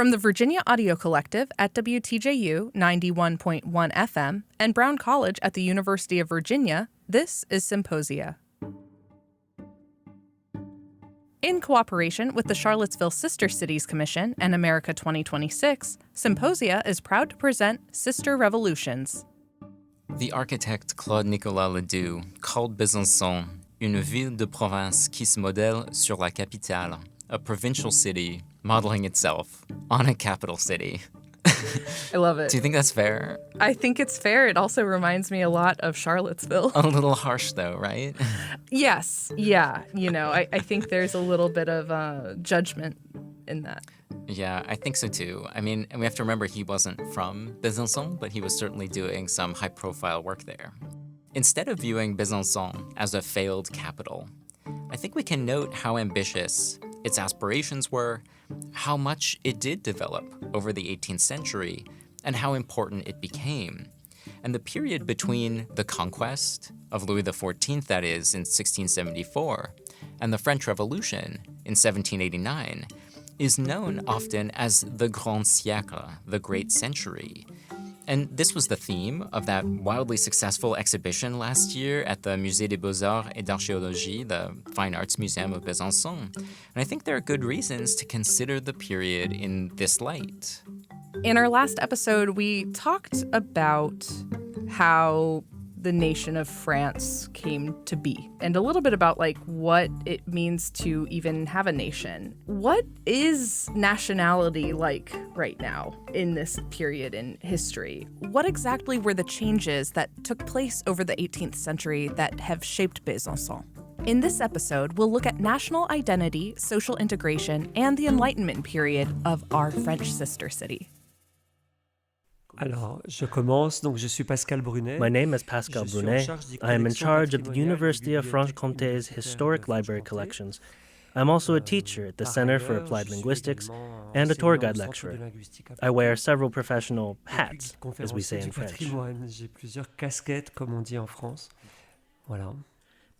From the Virginia Audio Collective at WTJU 91.1 FM and Brown College at the University of Virginia, this is Symposia. In cooperation with the Charlottesville Sister Cities Commission and America 2026, Symposia is proud to present Sister Revolutions. The architect Claude Nicolas Ledoux called Besançon une ville de province qui se modèle sur la capitale, a provincial city modeling itself on a capital city. I love it. Do you think that's fair? I think it's fair. It also reminds me a lot of Charlottesville. A little harsh, though, right? Yes. Yeah. I think there's a little bit of judgment in that. Yeah, I think so, too. I mean, and we have to remember he wasn't from Besançon, but he was certainly doing some high-profile work there. Instead of viewing Besançon as a failed capital, I think we can note how ambitious its aspirations were, how much it did develop over the 18th century, and how important it became. And the period between the conquest of Louis XIV, that is, in 1674, and the French Revolution in 1789 is known often as the Grand Siècle, the Great Century. And this was the theme of that wildly successful exhibition last year at the Musée des Beaux-Arts et d'Archéologie, the Fine Arts Museum of Besançon. And I think there are good reasons to consider the period in this light. In our last episode, we talked about how the nation of France came to be, and a little bit about what it means to even have a nation. What is nationality like right now in this period in history? What exactly were the changes that took place over the 18th century that have shaped Besançon? In this episode, we'll look at national identity, social integration, and the Enlightenment period of our French sister city. Alors, je commence. Donc, je suis Pascal Brunet. My name is Pascal Brunet. I am in charge of the University of Franche-Comté's historic library collections. I'm also a teacher at the Center for Applied Linguistics and a tour guide lecturer. I wear several professional hats, as we say in French. J'ai plusieurs casquettes, comme on dit en France. Voilà.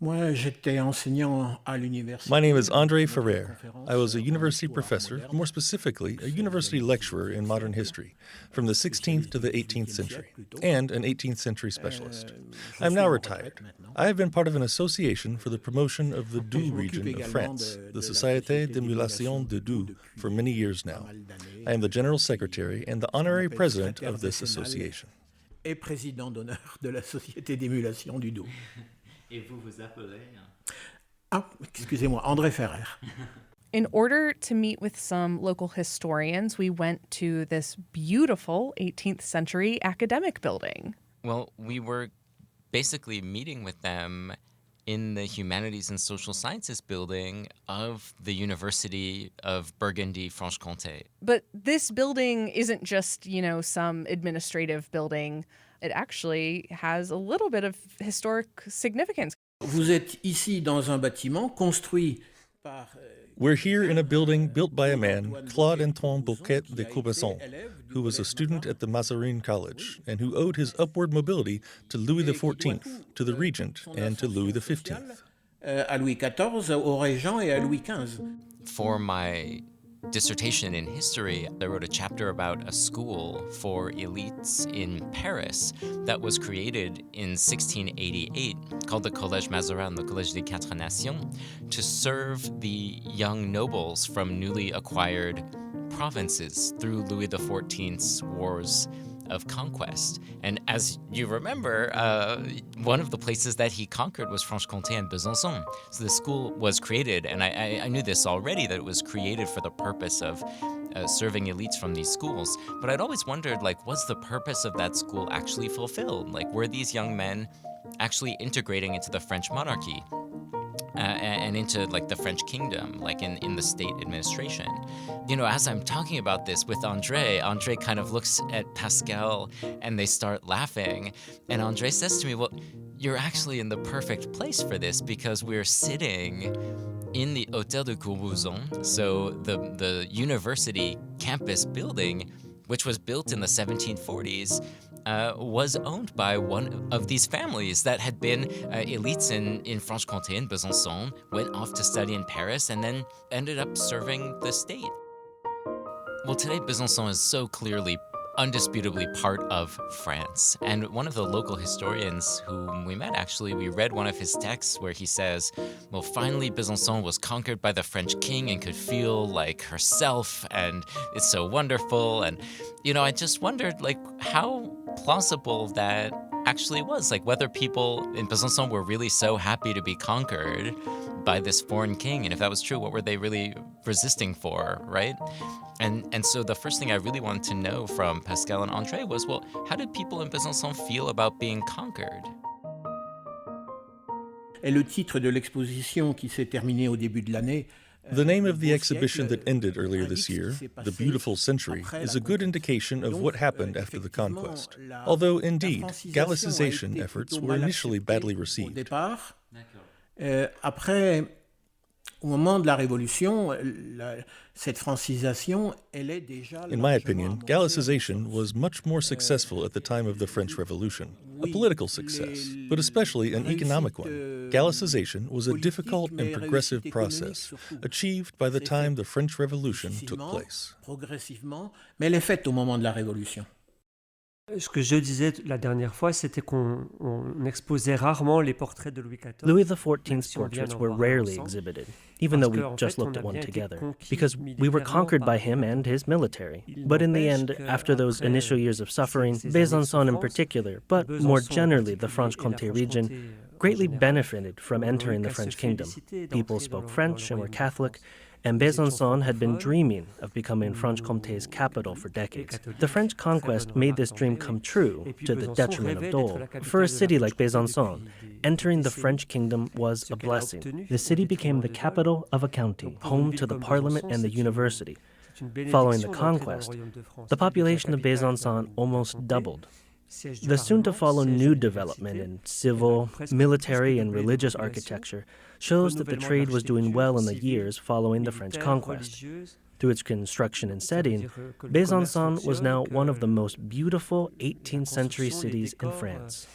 Moi, j'étais enseignant à l'université. My name is André Ferrer. I was a university professor, more specifically, a university lecturer in modern history, from the 16th to the 18th century, and an 18th century specialist. I am now retired. I have been part of an association for the promotion of the Doubs region of France, the Societe d'Emulation de Doubs, for many years now. I am the general secretary and the honorary president of this association. Et président d'honneur de la Société d'émulation du Doubs. Et vous vous appelez? Excusez-moi, André Ferrer. In order to meet with some local historians, we went to this beautiful 18th century academic building. Well, we were basically meeting with them in the Humanities and Social Sciences building of the University of Burgundy, Franche-Comté. But this building isn't just, some administrative building. It actually has a little bit of historic significance. Vous êtes ici dans un bâtiment construit par... We're here in a building built by a man, Claude-Antoine Bouquet de Courbesson, who was a student at the Mazarin College and who owed his upward mobility to Louis XIV, to the Regent, and to Louis XV. À Louis XIV, au Régent et à Louis XV. For my dissertation in history, I wrote a chapter about a school for elites in Paris that was created in 1688 called the Collège Mazarin, the Collège des Quatre Nations, to serve the young nobles from newly acquired provinces through Louis XIV's wars of conquest. And as you remember, one of the places that he conquered was Franche-Comté and Besançon. So the school was created, and I knew this already, that it was created for the purpose of serving elites from these schools. But I'd always wondered, was the purpose of that school actually fulfilled? Were these young men actually integrating into the French monarchy? And into the French kingdom, in the state administration. As I'm talking about this with André kind of looks at Pascal and they start laughing. And André says to me, well, you're actually in the perfect place for this because we're sitting in the Hôtel de Corbeuzon, so the university campus building, which was built in the 1740s, was owned by one of these families that had been elites in Franche-Comté and Besançon, went off to study in Paris, and then ended up serving the state. Well, today Besançon is so clearly, undisputably part of France. And one of the local historians whom we met, actually, we read one of his texts where he says, well, finally Besançon was conquered by the French king and could feel like herself, and it's so wonderful. And, I just wondered, how plausible that actually was, whether people in Besançon were really so happy to be conquered by this foreign king, and if that was true, what were they really resisting for, right? And so the first thing I really wanted to know from Pascal and André was, well, how did people in Besançon feel about being conquered? Et le titre de l'exposition qui s'est terminée au début de l'année. The name of the exhibition that ended earlier this year, The Beautiful Century, is a good indication of what happened after the conquest. Although, indeed, Gallicization efforts were initially badly received. Après, au moment de la Révolution, cette francisation, elle est déjà... In my opinion, Gallicization was much more successful at the time of the French Revolution. A political success, but especially an economic one. Gallicization was a difficult and progressive process, achieved by the time the French Revolution took place. Progressivement, mais elle est faite au moment de la Révolution. Ce que je disais la dernière fois, c'était qu'on exposait rarement les portraits de Louis XIV. Louis XIV's portraits were rarely exhibited, even though we just looked at one together, because we were conquered by him and his military. But in the end, after those initial years of suffering, Besançon in particular, but more generally the Franche-Comté region, greatly benefited from entering the French kingdom. People spoke French and were Catholic, and Besançon had been dreaming of becoming Franche-Comté's capital for decades. The French conquest made this dream come true to the detriment of Dole. For a city like Besançon, entering the French kingdom was a blessing. The city became the capital of a county, home to the parliament and the university. Following the conquest, the population of Besançon almost doubled. The soon-to-follow new development in civil, military, and religious architecture shows that the trade was doing well in the years following the French conquest. Through its construction and setting, Besançon was now one of the most beautiful 18th-century cities in France.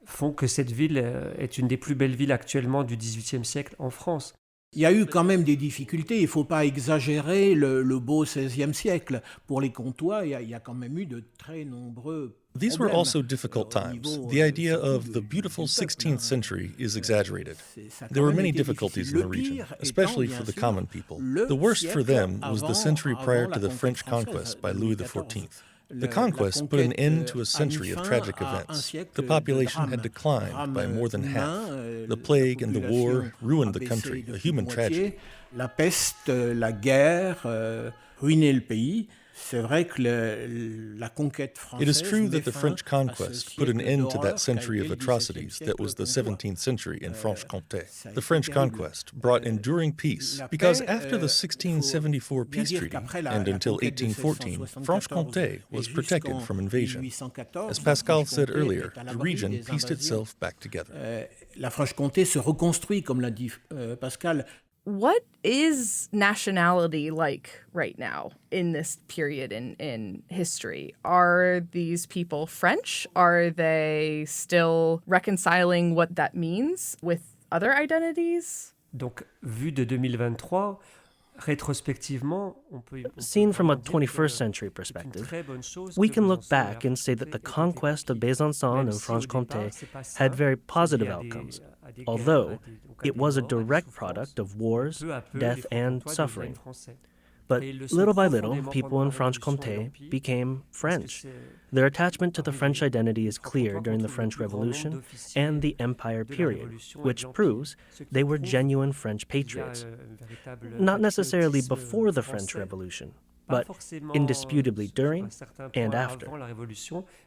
Font que cette ville est une des plus belles villes actuellement du XVIIIe siècle en France. Il y a eu quand même des difficultés, il ne faut pas exagérer le beau XVIe siècle. Pour les Comtois, il y a quand même eu de très nombreux These were also difficult times. The idea of the beautiful 16th century is exaggerated. There were many difficulties in the region, especially for the common people. The worst for them was the century prior to the French conquest by Louis XIV. The conquest put an end to a century of tragic events. The population had declined by more than half. The plague and the war ruined the country, a human tragedy. La peste, la guerre, ruinaient le pays. C'est vrai que la conquête française. It is true that the French conquest put an end to that century of atrocities that was the 17th century in Franche-Comté. The French conquest brought enduring peace because after the 1674 peace treaty and until 1814, Franche-Comté was protected from invasion. As Pascal said earlier, the region pieced itself back together. La Franche-Comté se reconstruit, comme l'a dit Pascal. What is nationality like right now in this period in history? Are these people French? Are they still reconciling what that means with other identities? Donc, vu de 2023, rétrospectivement, seen from a 21st century perspective, we can look back and say that the conquest of Besançon and Franche-Comté had very positive outcomes, although it was a direct product of wars, death, and suffering. But little by little, people in Franche-Comté became French. Their attachment to the French identity is clear during the French Revolution and the Empire period, which proves they were genuine French patriots. Not necessarily before the French Revolution, but indisputably during and after.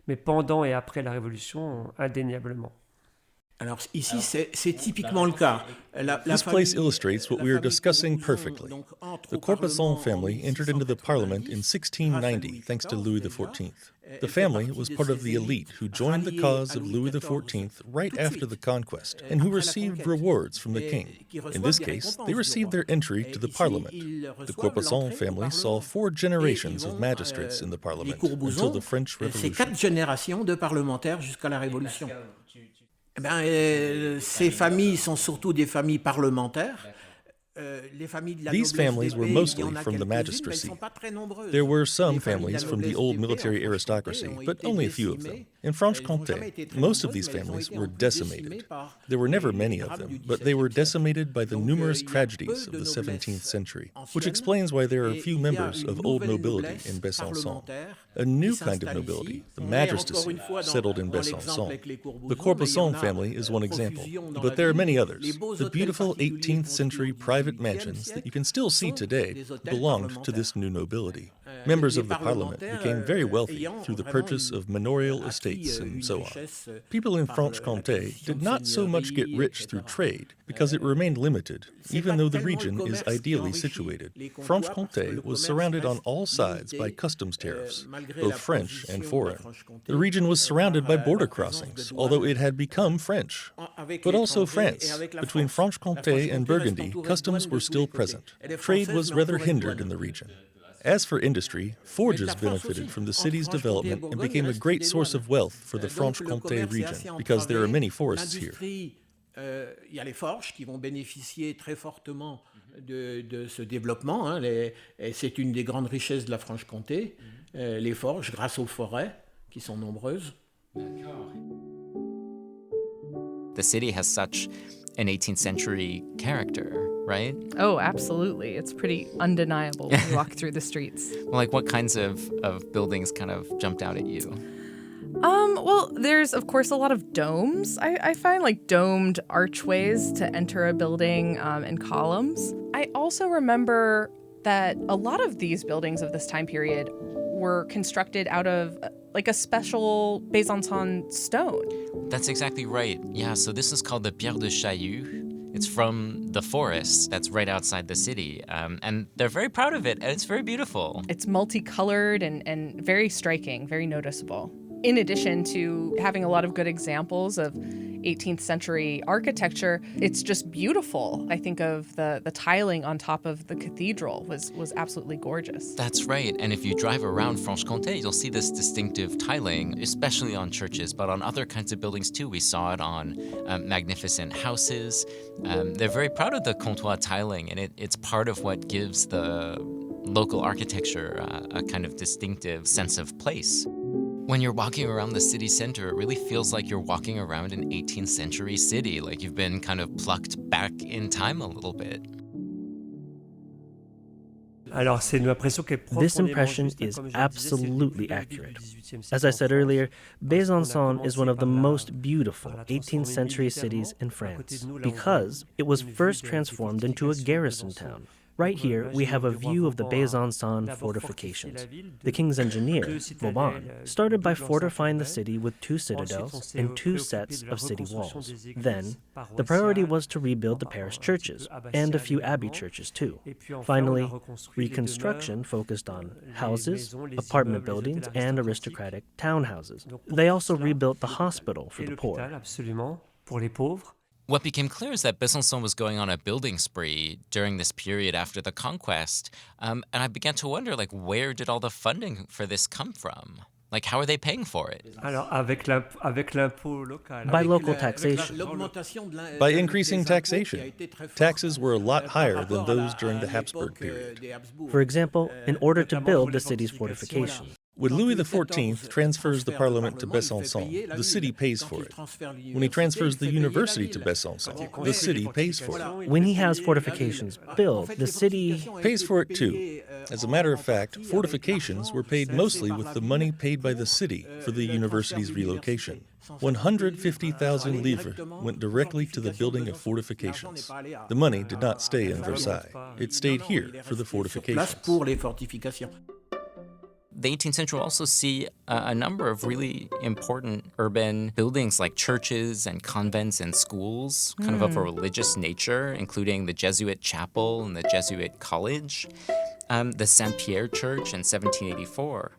Mais pendant et après la Révolution, indéniablement. Alors ici, c'est typiquement le cas. This place illustrates what we are discussing perfectly. The Corpusson family entered into the parliament in 1690 thanks to Louis XIV. The family was part of the elite who joined the cause of Louis XIV right after the conquest and who received rewards from the king. In this case, they received their entry to the parliament. The Corpusson family saw 4 generations of magistrates in the parliament until the French Revolution. C'est 4 générations de parlementaires jusqu'à la Révolution. Ces familles sont surtout des familles parlementaires. These families were mostly from the magistracy. There were some families from the old military aristocracy, but only a few of them. In Franche-Comté, most of these families were decimated. There were never many of them, but they were decimated by the numerous tragedies of the 17th century, which explains why there are few members of old nobility in Besançon. A new kind of nobility, the magistracy, settled in Besançon. The Corbeson family is one example, but there are many others. The beautiful 18th century private mansions that you can still see today belonged to this new nobility. Members of the parliament became very wealthy through the purchase of manorial estates and so on. People in Franche-Comté did not so much get rich through trade because it remained limited, even though the region is ideally situated. Franche-Comté was surrounded on all sides by customs tariffs, both French and foreign. The region was surrounded by border crossings, although it had become French. But also France. Between Franche-Comté and Burgundy, customs were still present. Trade was rather hindered in the region. As for industry, forges benefited from the city's development and became a great source of wealth for the Franche-Comté region, because there are many forests here. Il y a les forges qui vont bénéficier très fortement de ce développement. C'est une des grandes richesses de la Franche-Comté, les forges, grâce aux forêts, qui sont nombreuses. The city has such an 18th century character, right? Oh, absolutely. It's pretty undeniable when you walk through the streets. Well, like what kinds of buildings kind of jumped out at you? Well, there's, of course, a lot of domes. I find like domed archways to enter a building and columns. I also remember that a lot of these buildings of this time period were constructed out of like a special Besançon stone. That's exactly right. Yeah, so this is called the Pierre de Chailloux. It's from the forest that's right outside the city. And they're very proud of it, and it's very beautiful. It's multicolored and very striking, very noticeable. In addition to having a lot of good examples of 18th century architecture, it's just beautiful. I think of the tiling on top of the cathedral was absolutely gorgeous. That's right. And if you drive around Franche-Comté, you'll see this distinctive tiling, especially on churches, but on other kinds of buildings too. We saw it on magnificent houses. They're very proud of the comptoir tiling, and it's part of what gives the local architecture a kind of distinctive sense of place. When you're walking around the city center, it really feels like you're walking around an 18th century city, like you've been kind of plucked back in time a little bit. This impression is absolutely accurate. As I said earlier, Besançon is one of the most beautiful 18th century cities in France because it was first transformed into a garrison town. Right here, we have a view of the Besançon fortifications. The king's engineer, Vauban, started by fortifying the city with 2 citadels and 2 sets of city walls. Then, the priority was to rebuild the parish churches, and a few abbey churches too. Finally, reconstruction focused on houses, apartment buildings, and aristocratic townhouses. They also rebuilt the hospital for the poor. What became clear is that Besançon was going on a building spree during this period after the conquest, and I began to wonder, like, where did all the funding for this come from? Like, how are they paying for it? By local taxation. By increasing taxation. Taxes were a lot higher than those during the Habsburg period. For example, in order to build the city's fortifications. When Louis XIV transfers the parliament to Besançon, the city pays for it. When he transfers the university to Besançon, the city pays for it. When he has fortifications built, the city pays for it too. As a matter of fact, fortifications were paid mostly with the money paid by the city for the university's relocation. 150,000 livres went directly to the building of fortifications. The money did not stay in Versailles. It stayed here for the fortifications. The 18th century will also see a number of really important urban buildings like churches and convents and schools, kind of a religious nature, including the Jesuit chapel and the Jesuit college, the Saint-Pierre Church in 1784.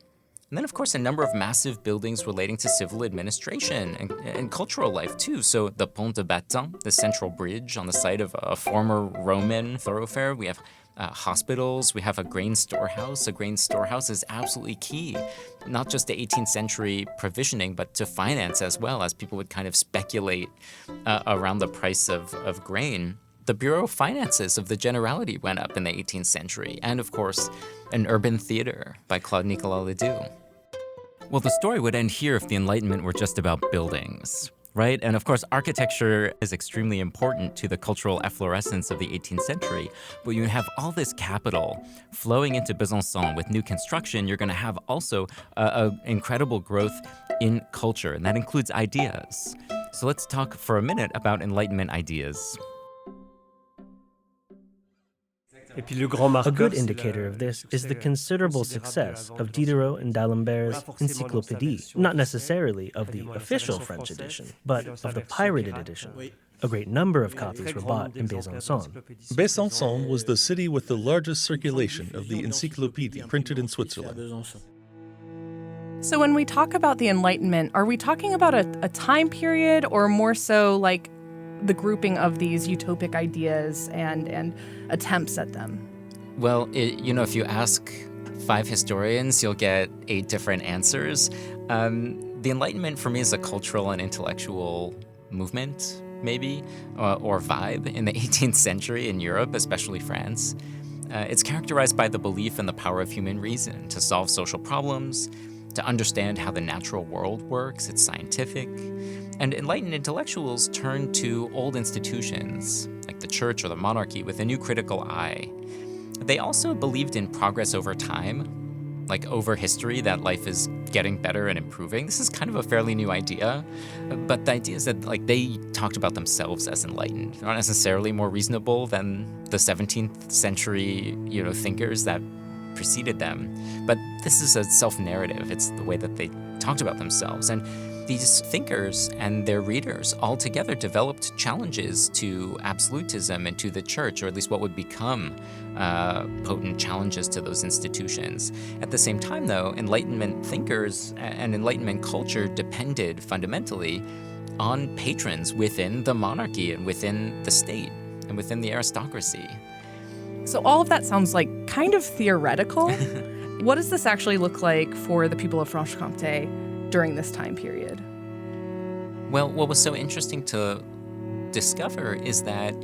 And then, of course, a number of massive buildings relating to civil administration and cultural life, too. So the Pont de Battant, the central bridge on the site of a former Roman thoroughfare. We have hospitals. We have a grain storehouse. A grain storehouse is absolutely key, not just to 18th century provisioning, but to finance as well, as people would kind of speculate around the price of grain. the bureau finances of the Generality went up in the 18th century, and of course, an urban theater by Claude Nicolas Ledoux. Well, the story would end here if the Enlightenment were just about buildings, right? And of course, architecture is extremely important to the cultural efflorescence of the 18th century. But you have all this capital flowing into Besançon with new construction. You're going to have also an incredible growth in culture, and that includes ideas. So let's talk for a minute about Enlightenment ideas. A good indicator of this is the considerable success of Diderot and d'Alembert's Encyclopédie, not necessarily of the official French edition, but of the pirated edition. A great number of copies were bought in Besançon. Besançon was the city with the largest circulation of the Encyclopédie printed in Switzerland. So when we talk about the Enlightenment, are we talking about a time period, or more so like the grouping of these utopic ideas and attempts at them? Well, if you ask 5 historians, you'll get 8 different answers. The Enlightenment for me is a cultural and intellectual movement, maybe, or vibe in the 18th century in Europe, especially France. It's characterized by the belief in the power of human reason to solve social problems, to understand how the natural world works. It's scientific. And enlightened intellectuals turn to old institutions, like the church or the monarchy, with a new critical eye. They also believed in progress over time, like over history, that life is getting better and improving. This is kind of a fairly new idea, but the idea is that they talked about themselves as enlightened. They're not necessarily more reasonable than the 17th century, thinkers that preceded them. But this is a self-narrative. It's the way that they talked about themselves. And these thinkers and their readers all together developed challenges to absolutism and to the church, or at least what would become potent challenges to those institutions. At the same time, though, Enlightenment thinkers and Enlightenment culture depended fundamentally on patrons within the monarchy and within the state and within the aristocracy. So all of that sounds like kind of theoretical. What does this actually look like for the people of Franche-Comté during this time period? Well, what was so interesting to discover is that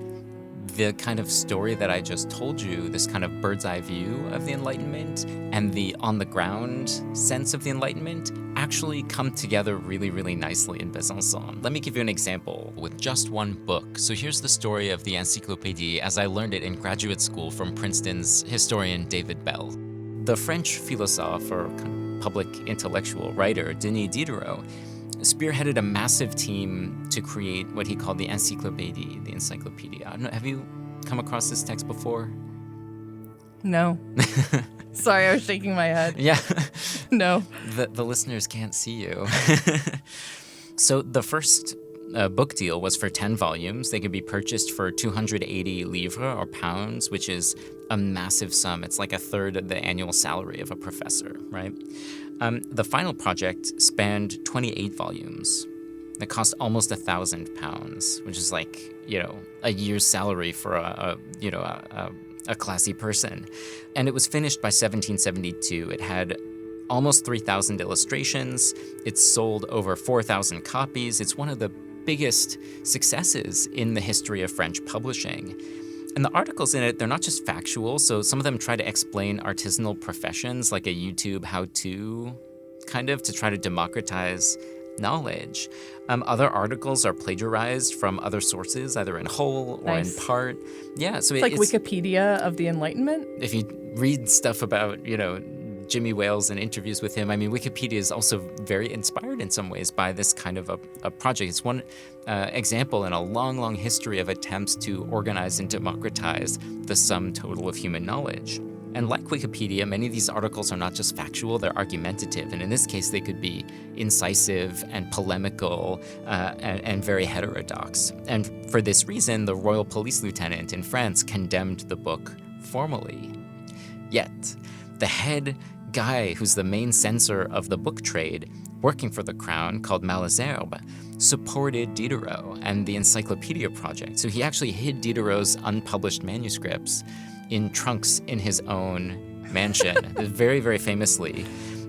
the kind of story that I just told you, this kind of bird's eye view of the Enlightenment and the on-the-ground sense of the Enlightenment actually come together really, really nicely in Besançon. Let me give you an example with just one book. So here's the story of the Encyclopédie as I learned it in graduate school from Princeton's historian David Bell. The French philosopher or kind of public intellectual writer Denis Diderot spearheaded a massive team to create what he called the Encyclopédie, the encyclopedia. I don't know, have you come across this text before? No. Sorry, I was shaking my head. Yeah. No. The listeners can't see you. So the first book deal was for 10 volumes. They could be purchased for 280 livres or pounds, which is a massive sum. It's like a third of the annual salary of a professor, right? The final project spanned 28 volumes. It cost almost £1,000, which is like, a year's salary for a classy person. And it was finished by 1772. It had almost 3,000 illustrations. It sold over 4,000 copies. It's one of the biggest successes in the history of French publishing. And the articles in it, they're not just factual, so some of them try to explain artisanal professions, like a YouTube how-to, kind of, to try to democratize knowledge. Other articles are plagiarized from other sources, either in whole or in part. Yeah, so it's like Wikipedia of the Enlightenment? If you read stuff about, Jimmy Wales and interviews with him, Wikipedia is also very inspired in some ways by this kind of a project. It's one example in a long, long history of attempts to organize and democratize the sum total of human knowledge. And like Wikipedia, many of these articles are not just factual, they're argumentative. And in this case, they could be incisive and polemical and very heterodox. And for this reason, the royal police lieutenant in France condemned the book formally. Yet, the head guy who's the main censor of the book trade, working for the crown, called Malesherbes, supported Diderot and the Encyclopedia project. So he actually hid Diderot's unpublished manuscripts in trunks in his own mansion, very, very famously,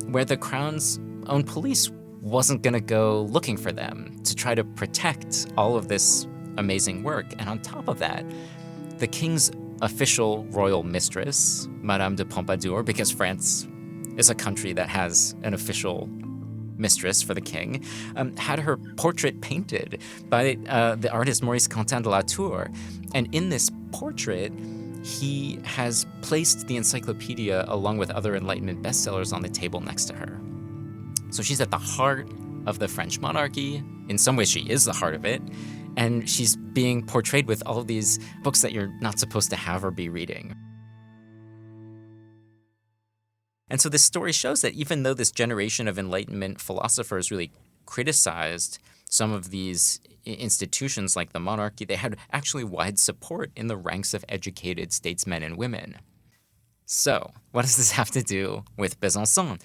where the crown's own police wasn't going to go looking for them to try to protect all of this amazing work. And on top of that, the king's official royal mistress, Madame de Pompadour, because France is a country that has an official mistress for the king, had her portrait painted by the artist Maurice Quentin de la Tour. And in this portrait, he has placed the encyclopedia along with other Enlightenment bestsellers on the table next to her. So she's at the heart of the French monarchy. In some ways, she is the heart of it. And she's being portrayed with all of these books that you're not supposed to have or be reading. And so this story shows that even though this generation of Enlightenment philosophers really criticized some of these institutions like the monarchy, they had actually wide support in the ranks of educated statesmen and women. So what does this have to do with Besançon?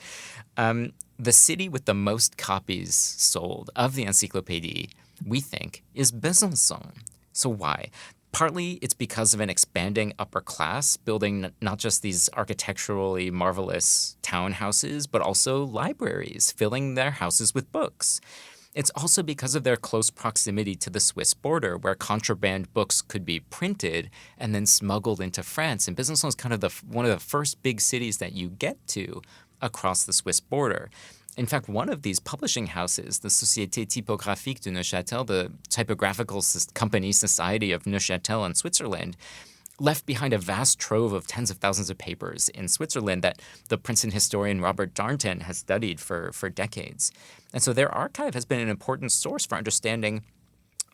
The city with the most copies sold of the Encyclopédie, we think, is Besançon. So why? Partly it's because of an expanding upper class building not just these architecturally marvelous townhouses, but also libraries, filling their houses with books. It's also because of their close proximity to the Swiss border, where contraband books could be printed and then smuggled into France. And Besançon is kind of one of the first big cities that you get to across the Swiss border. In fact, one of these publishing houses, the Societe Typographique de Neuchâtel, the typographical company society of Neuchâtel in Switzerland, left behind a vast trove of tens of thousands of papers in Switzerland that the Princeton historian Robert Darnton has studied for decades. And so their archive has been an important source for understanding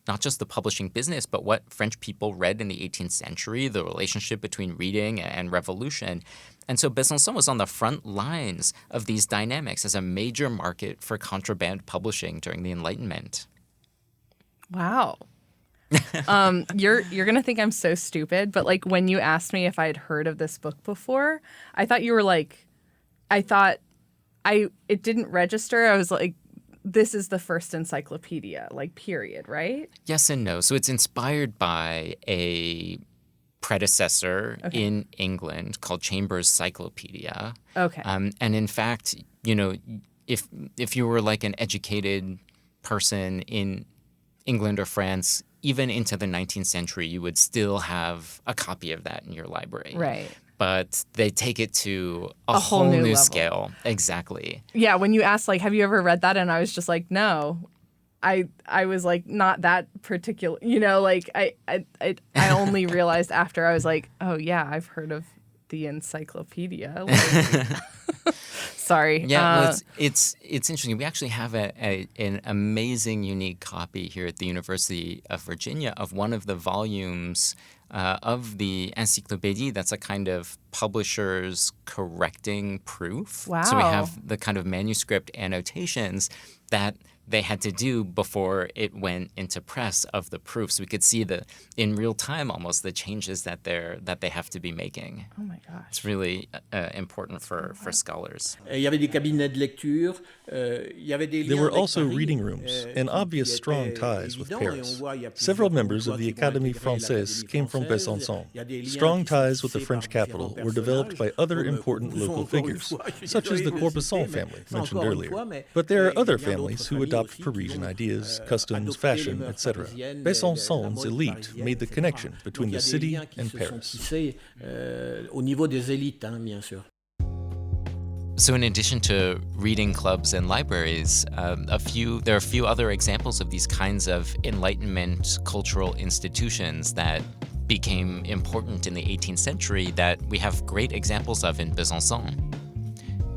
not just the publishing business, but what French people read in the 18th century, the relationship between reading and revolution. And so Besançon was on the front lines of these dynamics as a major market for contraband publishing during the Enlightenment. Wow. You're gonna think I'm so stupid, but like when you asked me if I had heard of this book before, I thought you were like, it didn't register. I was like, this is the first encyclopedia, like period, right? Yes and no. So it's inspired by a predecessor in England called Chambers' Cyclopedia. Okay. And in fact, you know, if you were like an educated person in England or France, even into the 19th century, you would still have a copy of that in your library. Right. But they take it to a whole new scale. Exactly. Yeah, when you asked, like, have you ever read that? And I was just like, no. I was like, not that particular, you know, like I only realized after I was like, oh yeah, I've heard of the encyclopedia. Like, sorry. Yeah, well, it's interesting. We actually have an amazing, unique copy here at the University of Virginia of one of the volumes of the Encyclopédie. That's a kind of publisher's correcting proof. Wow. So we have the kind of manuscript annotations that they had to do before it went into press of the proof. So we could see in real time almost the changes that they have to be making. Oh my gosh. It's really important for scholars. There were also reading rooms and obvious strong ties with Paris. Several members of the Académie Française came from Besançon. Strong ties with the French capital were developed by other important local figures, such as the Corbesan family mentioned earlier. But there are other families who adopt Parisian ideas, customs, fashion, etc. Besançon's elite made the connection between the city and Paris. So in addition to reading clubs and libraries, there are a few other examples of these kinds of Enlightenment cultural institutions that became important in the 18th century that we have great examples of in Besançon.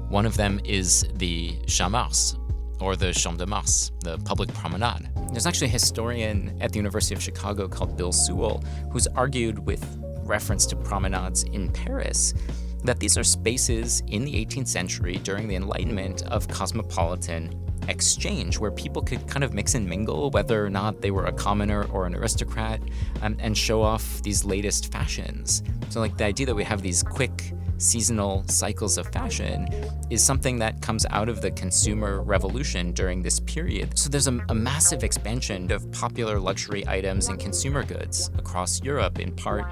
One of them is the Champ Mars, or the Champ de Mars, the public promenade. There's actually a historian at the University of Chicago called Bill Sewell who's argued with reference to promenades in Paris that these are spaces in the 18th century during the Enlightenment of cosmopolitan exchange where people could kind of mix and mingle whether or not they were a commoner or an aristocrat and show off these latest fashions. So like the idea that we have these quick seasonal cycles of fashion is something that comes out of the consumer revolution during this period. So there's a massive expansion of popular luxury items and consumer goods across Europe, in part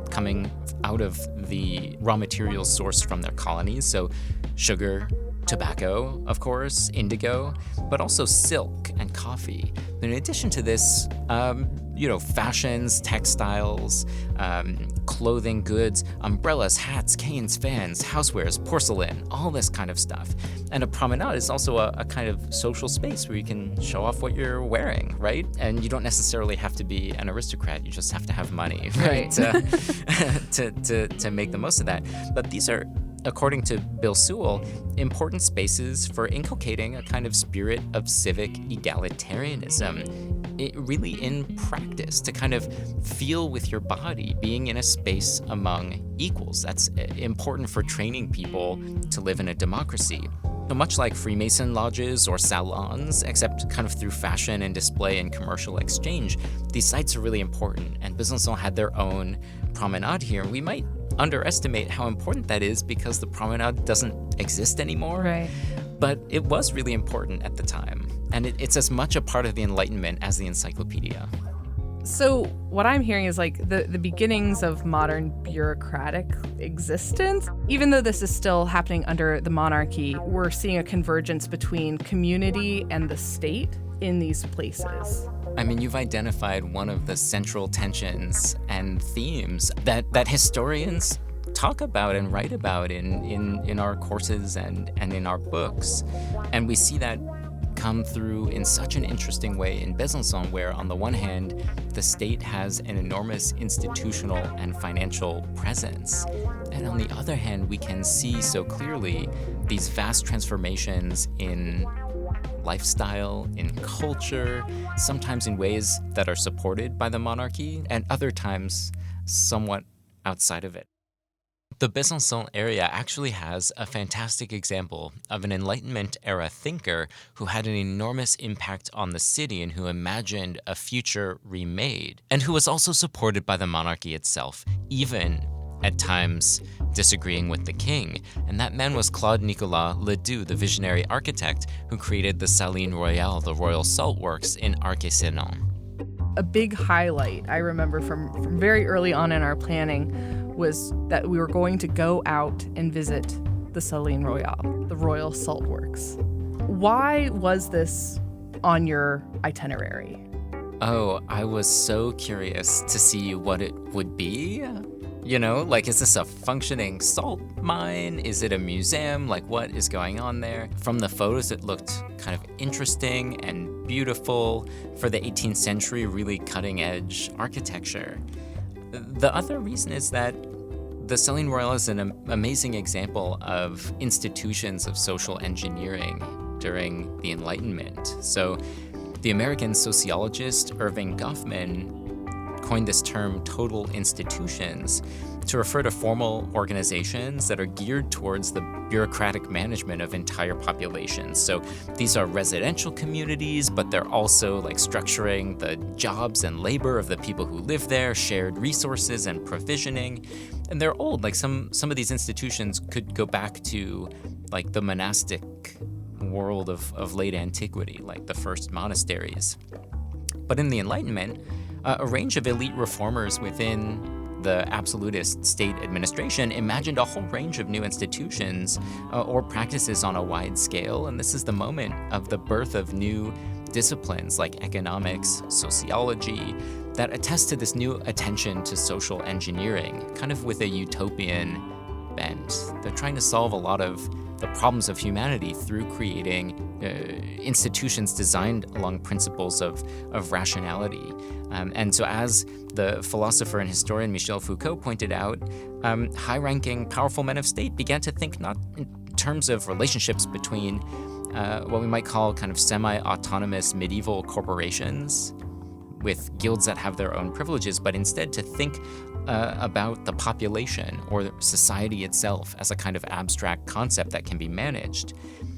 coming out of the raw materials sourced from their colonies. So sugar, tobacco, of course, indigo, but also silk and coffee. In addition to this, fashions, textiles, clothing, goods, umbrellas, hats, canes, fans, housewares, porcelain, all this kind of stuff. And a promenade is also a kind of social space where you can show off what you're wearing, right? And you don't necessarily have to be an aristocrat. You just have to have money, right? to make the most of that. But these are, according to Bill Sewell, important spaces for inculcating a kind of spirit of civic egalitarianism. Really in practice, to kind of feel with your body, being in a space among equals. That's important for training people to live in a democracy. So much like Freemason lodges or salons, except kind of through fashion and display and commercial exchange, these sites are really important. And Besançon had their own promenade here. We might underestimate how important that is because the promenade doesn't exist anymore. Right. But it was really important at the time. And it's as much a part of the Enlightenment as the encyclopedia. So what I'm hearing is like the beginnings of modern bureaucratic existence. Even though this is still happening under the monarchy, we're seeing a convergence between community and the state in these places. I mean, you've identified one of the central tensions and themes that historians talk about and write about in our courses and in our books. And we see that come through in such an interesting way in Besançon, where on the one hand, the state has an enormous institutional and financial presence. And on the other hand, we can see so clearly these vast transformations in lifestyle, in culture, sometimes in ways that are supported by the monarchy, and other times somewhat outside of it. The Besançon area actually has a fantastic example of an Enlightenment-era thinker who had an enormous impact on the city and who imagined a future remade, and who was also supported by the monarchy itself, even at times disagreeing with the king. And that man was Claude Nicolas Ledoux, the visionary architect who created the Saline Royale, the Royal Salt Works in Arc-et-Senans. A big highlight I remember from very early on in our planning was that we were going to go out and visit the Saline Royale, the Royal Salt Works. Why was this on your itinerary? Oh, I was so curious to see what it would be. Is this a functioning salt mine? Is it a museum? What is going on there? From the photos, it looked kind of interesting and beautiful. For the 18th century, really cutting-edge architecture. The other reason is that the Saline Royale is an amazing example of institutions of social engineering during the Enlightenment. So the American sociologist Irving Goffman coined this term total institutions to refer to formal organizations that are geared towards the bureaucratic management of entire populations. So these are residential communities, but they're also structuring the jobs and labor of the people who live there, shared resources and provisioning. And they're old. Some of these institutions could go back to the monastic world of late antiquity, like the first monasteries. But in the Enlightenment, a range of elite reformers within the absolutist state administration imagined a whole range of new institutions or practices on a wide scale. And this is the moment of the birth of new disciplines like economics, sociology, that attest to this new attention to social engineering, kind of with a utopian bent. They're trying to solve a lot of the problems of humanity through creating institutions designed along principles of rationality. And so as the philosopher and historian Michel Foucault pointed out, high-ranking, powerful men of state began to think not in terms of relationships between what we might call kind of semi-autonomous medieval corporations with guilds that have their own privileges, but instead to think about the population or society itself as a kind of abstract concept that can be managed.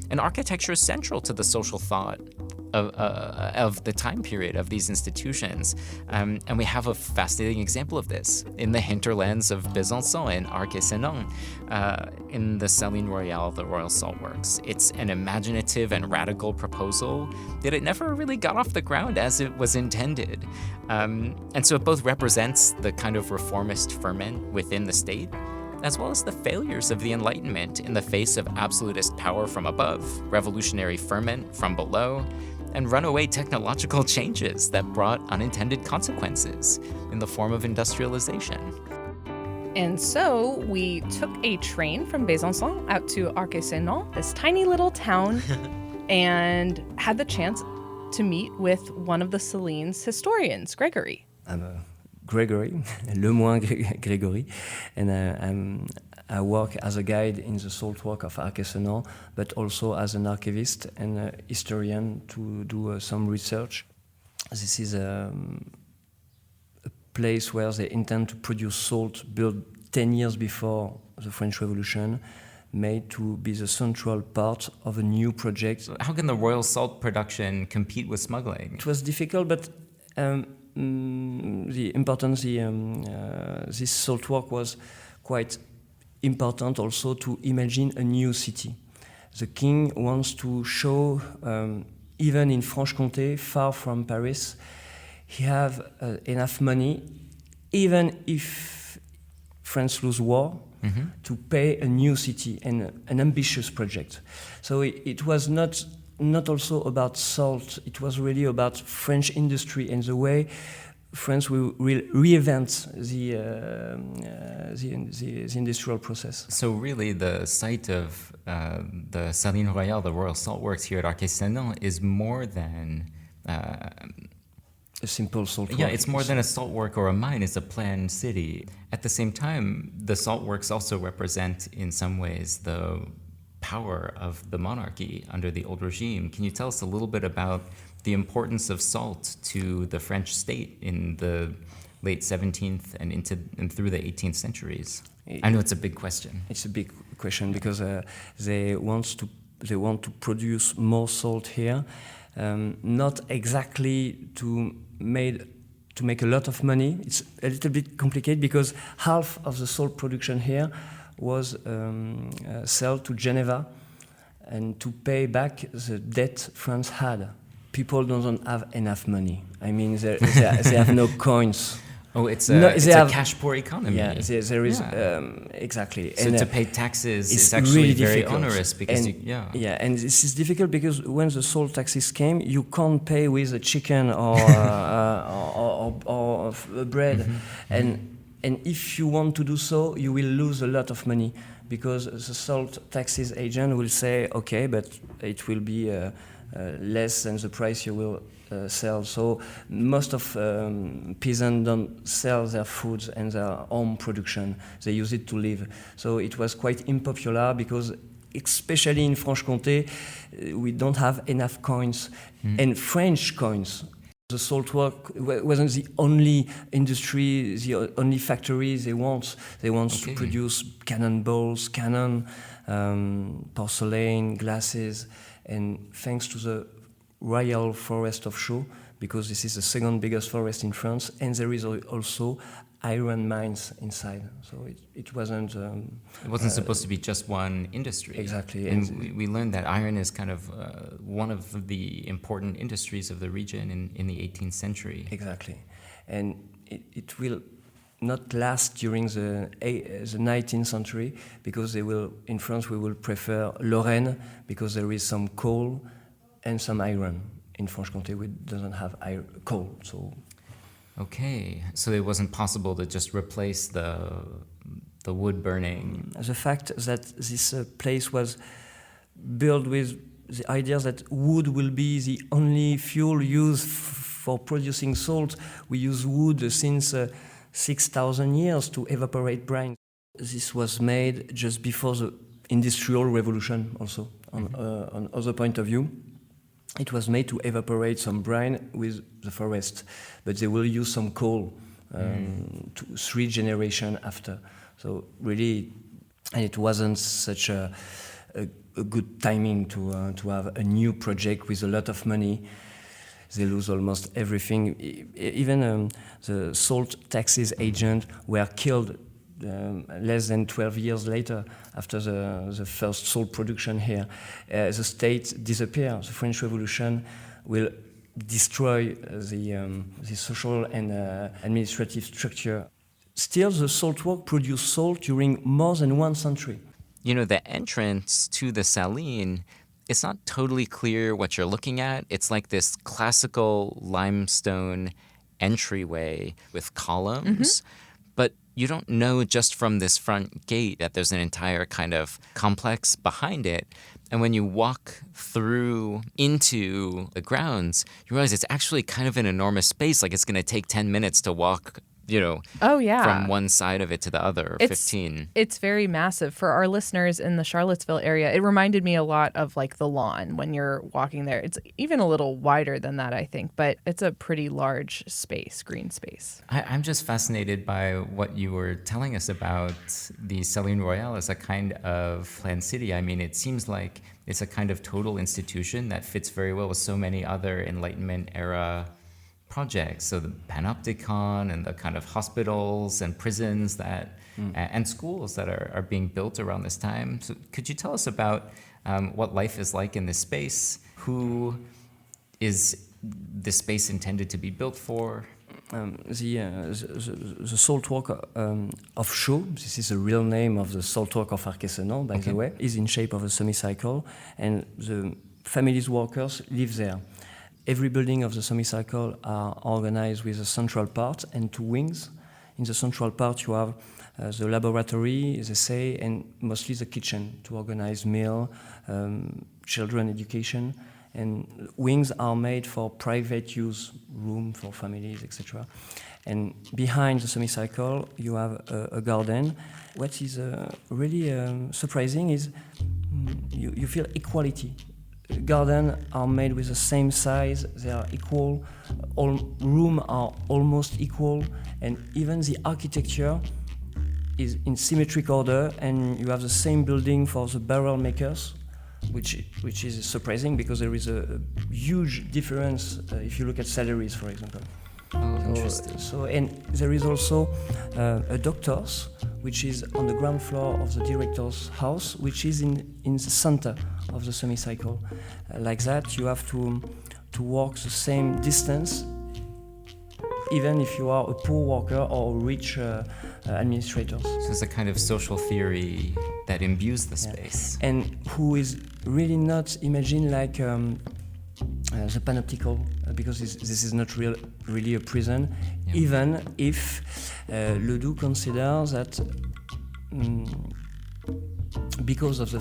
And architecture is central to the social thought of the time period of these institutions. And we have a fascinating example of this in the hinterlands of Besançon in Arc-et-Senans, in the Saline Royale, the Royal Salt Works. It's an imaginative and radical proposal, yet it never really got off the ground as it was intended. And so it both represents the kind of reformist ferment within the state, as well as the failures of the Enlightenment in the face of absolutist power from above, revolutionary ferment from below, and runaway technological changes that brought unintended consequences in the form of industrialization. And so we took a train from Besançon out to Arc-et-Senans, this tiny little town, and had the chance to meet with one of the Saline's historians, Gregory. I'm Gregory, Lemoine Gregory, and I work as a guide in the salt work of Arc-et-Senans, but also as an archivist and a historian to do some research. This is a place where they intend to produce salt built 10 years before the French Revolution, made to be the central part of a new project. How can the royal salt production compete with smuggling? It was difficult, but the importance, this salt work was quite important also to imagine a new city. The king wants to show, even in Franche-Comté, far from Paris, he have enough money, even if France lose war, to pay a new city and an ambitious project. So it was not also about salt, it was really about French industry and the way France will reinvent the industrial process. So really the site of the Saline Royale, the Royal Salt Works here at Arc-et-Senans, is more than a simple salt work. Yeah, it's more than a salt work or a mine, it's a planned city. At the same time, the salt works also represent in some ways the power of the monarchy under the old regime. Can you tell us a little bit about the importance of salt to the French state in the late 17th and through the 18th centuries? I know it's a big question. It's a big question because they want to produce more salt here, not exactly to make a lot of money. It's a little bit complicated because half of the salt production here was sold to Geneva and to pay back the debt France had. People don't have enough money. I mean, they have no coins. Oh, it's a cash-poor economy. Yeah, there is, exactly. So to pay taxes is actually really very difficult. onerous because and this is difficult because when the salt taxes came, you can't pay with a chicken or bread, and if you want to do so, you will lose a lot of money because the salt taxes agent will say, okay, but it will be less than the price you will sell. So most of peasants don't sell their foods and their own production. They use it to live. So it was quite unpopular because especially in Franche-Comté, we don't have enough coins and French coins. The salt work wasn't the only industry, the only factory they want. They want to produce cannonballs, cannon, porcelain, glasses, and thanks to the Royal Forest of Chaux, because this is the second biggest forest in France, and there is also iron mines inside. So it wasn't... it wasn't supposed to be just one industry. Exactly. And we learned that iron is kind of one of the important industries of the region in the 18th century. Exactly. And it will not last during the 19th century, because in France we will prefer Lorraine, because there is some coal and some iron. In Franche-Comté we doesn't have coal, so... Okay, so it wasn't possible to just replace the wood burning. The fact that this place was built with the idea that wood will be the only fuel used for producing salt. We use wood since 6,000 years to evaporate brine. This was made just before the Industrial Revolution also, on other point of view. It was made to evaporate some brine with the forest, but they will use some coal 3 generations after. So really, and it wasn't such a good timing to have a new project with a lot of money. They lose almost everything. Even the salt taxes agent were killed less than 12 years later, after the first salt production here. The state disappeared. The French Revolution will destroy the social and administrative structure. Still, the salt work produced salt during more than 1 century. You know, the entrance to the Saline it's not totally clear what you're looking at. It's like this classical limestone entryway with columns, but you don't know just from this front gate that there's an entire kind of complex behind it. And when you walk through into the grounds, you realize it's actually kind of an enormous space. Like it's going to take 10 minutes to walk, from one side of it to the other, 15. It's very massive. For our listeners in the Charlottesville area, it reminded me a lot of like the lawn when you're walking there. It's even a little wider than that, I think, but it's a pretty large space, green space. I'm just fascinated by what you were telling us about the Saline Royale as a kind of planned city. I mean, it seems like it's a kind of total institution that fits very well with so many other Enlightenment era projects. So the Panopticon and the kind of hospitals and prisons that and schools that are being built around this time. So could you tell us about what life is like in this space? Who is this space intended to be built for? The salt work of Chaux, this is the real name of the salt work of Arc-et-Senans, by the way, is in shape of a semicircle, and the family's workers live there. Every building of the semicircle are organized with a central part and two wings. In the central part, you have the laboratory, they say, and mostly the kitchen to organize meal, children education. And wings are made for private use, room for families, etc. And behind the semicircle, you have a garden. What is really surprising is you feel equality. Gardens are made with the same size, they are equal, all rooms are almost equal, and even the architecture is in symmetric order, and you have the same building for the barrel makers, which is surprising because there is a huge difference if you look at salaries, for example. Interesting. And there is also a doctor's, which is on the ground floor of the director's house, which is in the center of the semicircle. Like that, you have to walk the same distance, even if you are a poor worker or a rich administrator. So it's a kind of social theory that imbues the space. And who is really not imagined like the panoptical, because this is not really a prison, even if Ledoux considers that because of the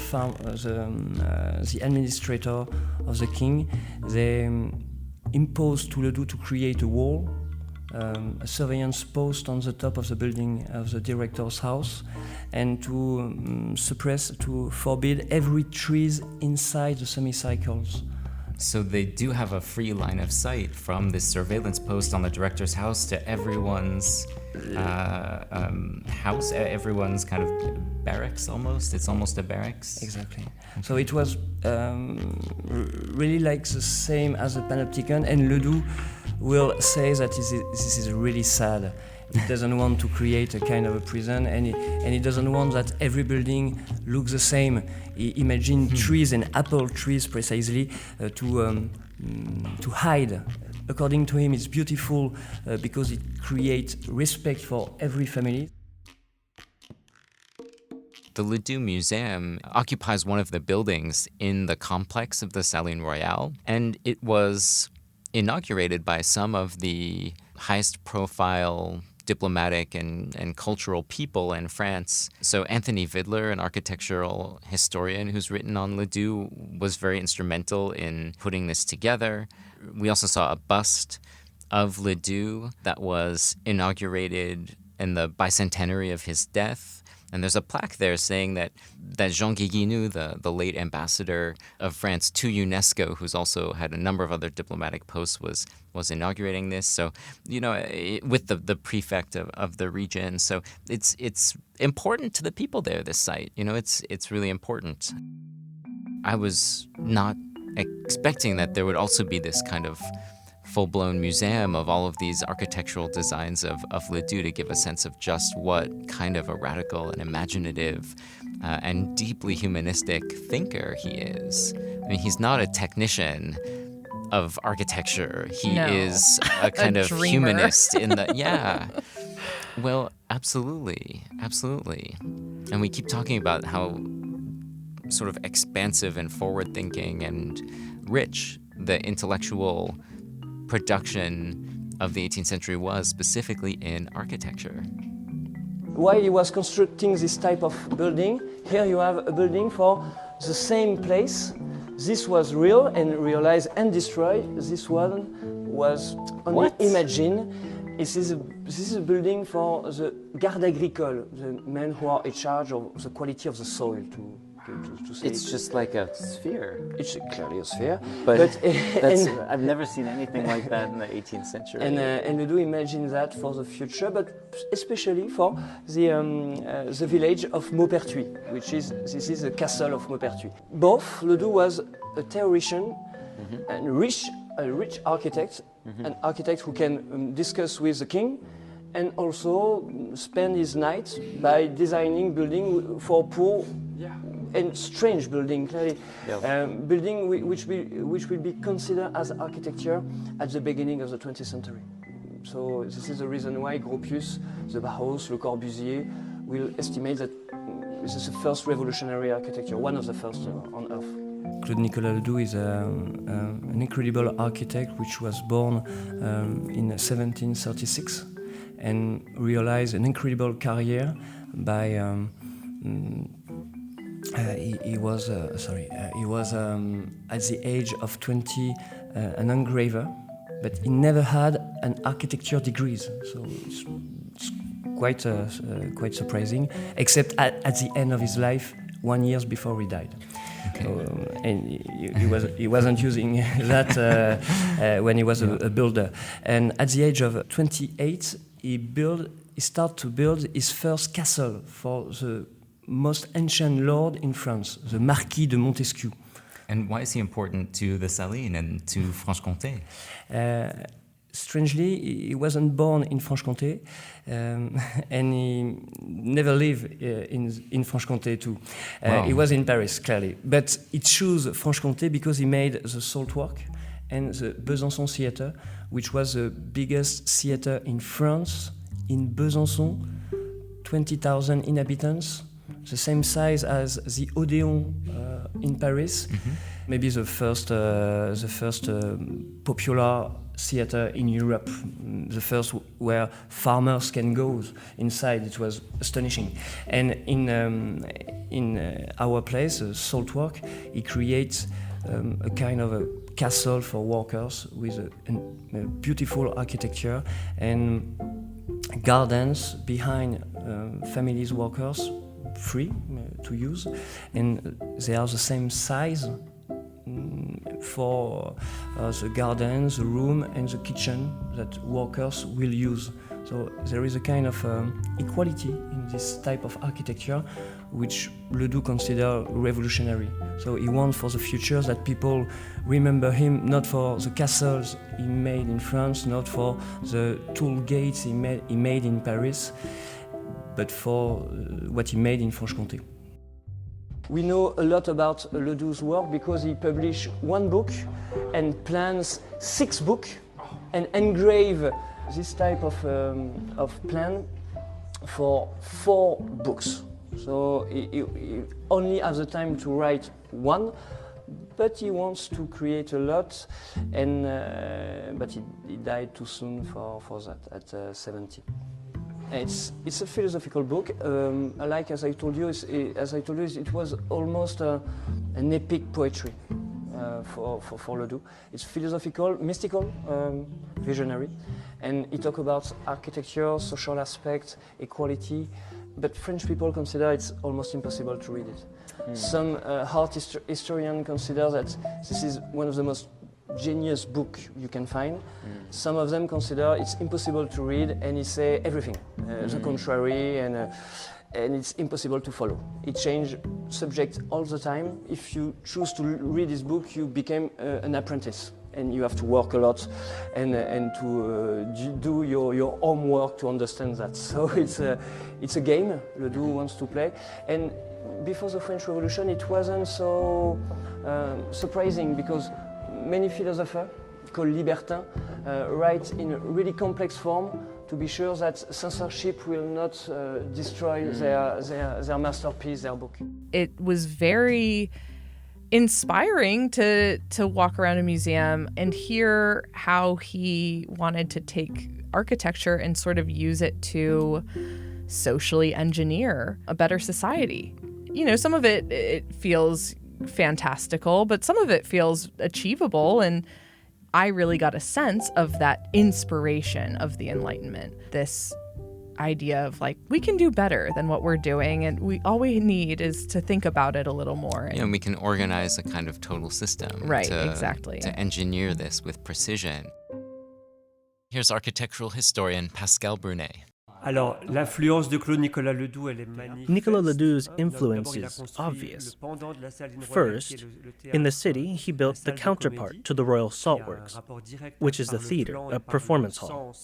administrator of the king, they imposed to Ledoux to create a wall, a surveillance post on the top of the building of the director's house, and to forbid every trees inside the semicircles. So they do have a free line of sight from this surveillance post on the director's house to everyone's house, everyone's kind of barracks almost. It's almost a barracks. Exactly. So it was really like the same as the Panopticon, and Ledoux will say that this is really sad. He doesn't want to create a kind of a prison, and he doesn't want that every building looks the same. He imagined trees and apple trees precisely to hide. According to him, it's beautiful because it creates respect for every family. The Ledoux Museum occupies one of the buildings in the complex of the Saline Royale, and it was inaugurated by some of the highest profile diplomatic and cultural people in France. So Anthony Vidler, an architectural historian who's written on Ledoux, was very instrumental in putting this together. We also saw a bust of Ledoux that was inaugurated in the bicentenary of his death. And there's a plaque there saying that Jean Guiziou, the late ambassador of France to UNESCO, who's also had a number of other diplomatic posts, was inaugurating this. So, with the prefect of the region. So it's important to the people there, this site. It's really important. I was not expecting that there would also be this kind of full-blown museum of all of these architectural designs of Ledoux to give a sense of just what kind of a radical and imaginative and deeply humanistic thinker he is. I mean, he's not a technician of architecture. He is a kind of humanist in the... Yeah. Well, absolutely. And we keep talking about how sort of expansive and forward-thinking and rich the intellectual production of the 18th century was, specifically in architecture. Why he was constructing this type of building, here you have a building for the same place. This was real and realized and destroyed. This one was only imagined. This is a building for the garde agricole, the men who are in charge of the quality of the soil. To say it's just like a sphere. It's clearly a sphere. But I've never seen anything like that in the 18th century. And Ledoux imagined that for the future, but especially for the village of Maupertuis, this is the castle of Maupertuis. Both, Ledoux was a theoretician and a rich architect, an architect who can discuss with the king, and also spend his night by designing building for poor and strange building, clearly. Building which will be considered as architecture at the beginning of the 20th century. So this is the reason why Gropius, the Bauhaus, Le Corbusier will estimate that this is the first revolutionary architecture, one of the first on earth. Claude Nicolas Ledoux is an incredible architect which was born in 1736 and realized an incredible career by he was at the age of 20 an engraver, but he never had an architecture degrees, so it's quite surprising, except at the end of his life, 1 year before he died. Okay. And he wasn't using that when he was a builder. And at the age of 28, he started to build his first castle for the most ancient lord in France, the Marquis de Montesquieu. And why is he important to the Saline and to Franche-Comté? Strangely, he wasn't born in Franche-Comté, and he never lived in Franche-Comté too. Wow. He was in Paris, clearly. But he chose Franche-Comté because he made the salt work and the Besançon theater, which was the biggest theater in France, in Besançon, 20,000 inhabitants, the same size as the Odéon in Paris. Mm-hmm. Maybe the first popular theater in Europe, the first where farmers can go inside. It was astonishing. And in our place, Salt Work, he creates a kind of a castle for workers with a beautiful architecture and gardens behind families, workers, free to use, and they are the same size for the gardens, the room, and the kitchen that workers will use. So there is a kind of equality in this type of architecture, which Ledoux considered revolutionary. So he wants for the future that people remember him not for the castles he made in France, not for the toll gates he made in Paris, but for what he made in Franche-Comté. We know a lot about Ledoux's work because he published one book and plans 6 books and engrave this type of plan for 4 books. So he only has the time to write one, but he wants to create a lot, and but he died too soon for that at 70. It's a philosophical book. Like as I told you, it was almost an epic poetry for Ledoux. It's philosophical, mystical, visionary, and he talks about architecture, social aspects, equality. But French people consider it's almost impossible to read it. Some art historians consider that this is one of the most genius book you can find. Some of them consider it's impossible to read, and he say everything, the contrary, and it's impossible to follow. It change subject all the time. If you choose to read this book, you become an apprentice, and you have to work a lot and to do your homework to understand that. So it's a game Ledoux wants to play. And before the French Revolution, it wasn't so surprising because many philosophers called libertins write in a really complex form to be sure that censorship will not destroy their masterpiece, their book. It was very inspiring to walk around a museum and hear how he wanted to take architecture and sort of use it to socially engineer a better society. You know, some of it feels fantastical, but some of it feels achievable, and I really got a sense of that inspiration of the Enlightenment, this idea of like, we can do better than what we're doing, and all we need is to think about it a little more. And we can organize a kind of total system. Right, exactly. To engineer this with precision. Here's architectural historian Pascal Brunet. Alors, l'influence de Claude Nicolas Ledoux, elle est magnifique. Nicolas Ledoux's influence is obvious. First, in the city, he built the counterpart to the Royal Salt Works, which is the theater, a performance hall,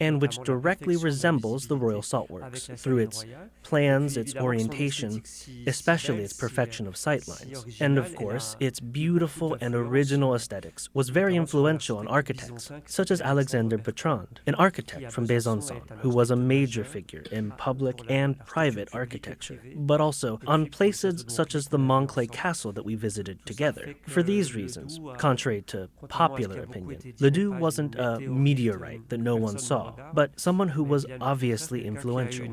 and which directly resembles the Royal Salt Works through its plans, its orientation, especially its perfection of sightlines. And of course, its beautiful and original aesthetics was very influential on architects, such as Alexander Bertrand, an architect from Besançon, who was a major figure in public and private architecture, but also on places such as the Montclair Castle that we visited together. For these reasons, contrary to popular opinion, Ledoux wasn't a meteorite that no one saw, but someone who was obviously influential.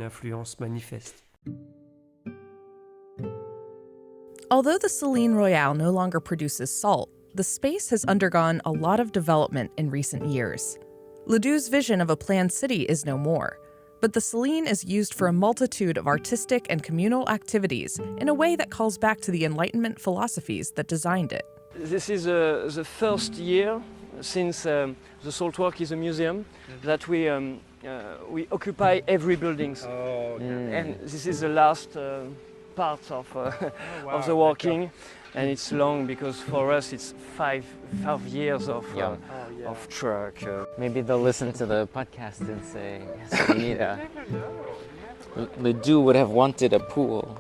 Although the Saline Royale no longer produces salt, the space has undergone a lot of development in recent years. Ledoux's vision of a planned city is no more, but the Saline is used for a multitude of artistic and communal activities in a way that calls back to the Enlightenment philosophies that designed it. This is the first year since the Saltwork is a museum that we occupy every building. Oh, okay. And this is the last part of the working. And it's long because for us it's five years of truck. Maybe they'll listen to the podcast and say, yes, we need Ledoux would have wanted a pool.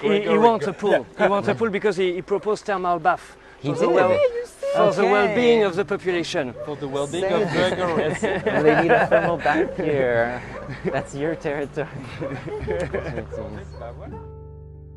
He wants a pool. He wants a pool because he proposed thermal bath. He did? For the well-being of the population. For the well-being of Burgundy. They need a thermal bath here. That's your territory.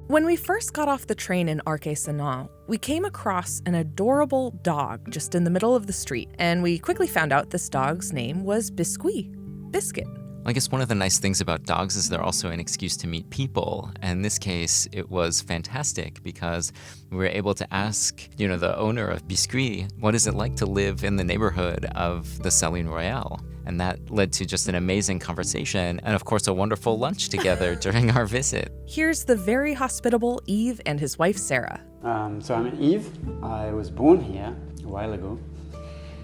When we first got off the train in Arc-et-Senans, we came across an adorable dog just in the middle of the street, and we quickly found out this dog's name was Biscuit, Biscuit. I guess one of the nice things about dogs is they're also an excuse to meet people. And in this case, it was fantastic because we were able to ask, the owner of Biscuit, what is it like to live in the neighborhood of the Saline Royale? And that led to just an amazing conversation and, of course, a wonderful lunch together during our visit. Here's the very hospitable Yves and his wife, Sarah. So I'm Yves. I was born here a while ago,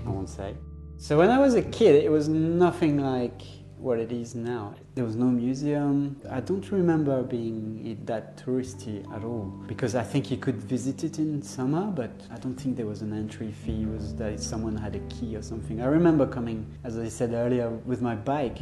I won't say. So when I was a kid, it was nothing like what it is now. There was no museum. I don't remember being that touristy at all, because I think you could visit it in summer, but I don't think there was an entry fee. It was that someone had a key or something. I remember coming, as I said earlier, with my bike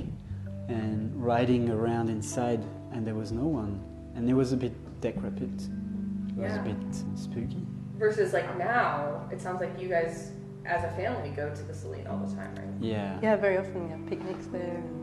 and riding around inside, and there was no one. And it was a bit decrepit. It was a bit spooky. Versus like now, it sounds like you guys as a family go to the Saline all the time, right? Yeah. Yeah, very often we have picnics there and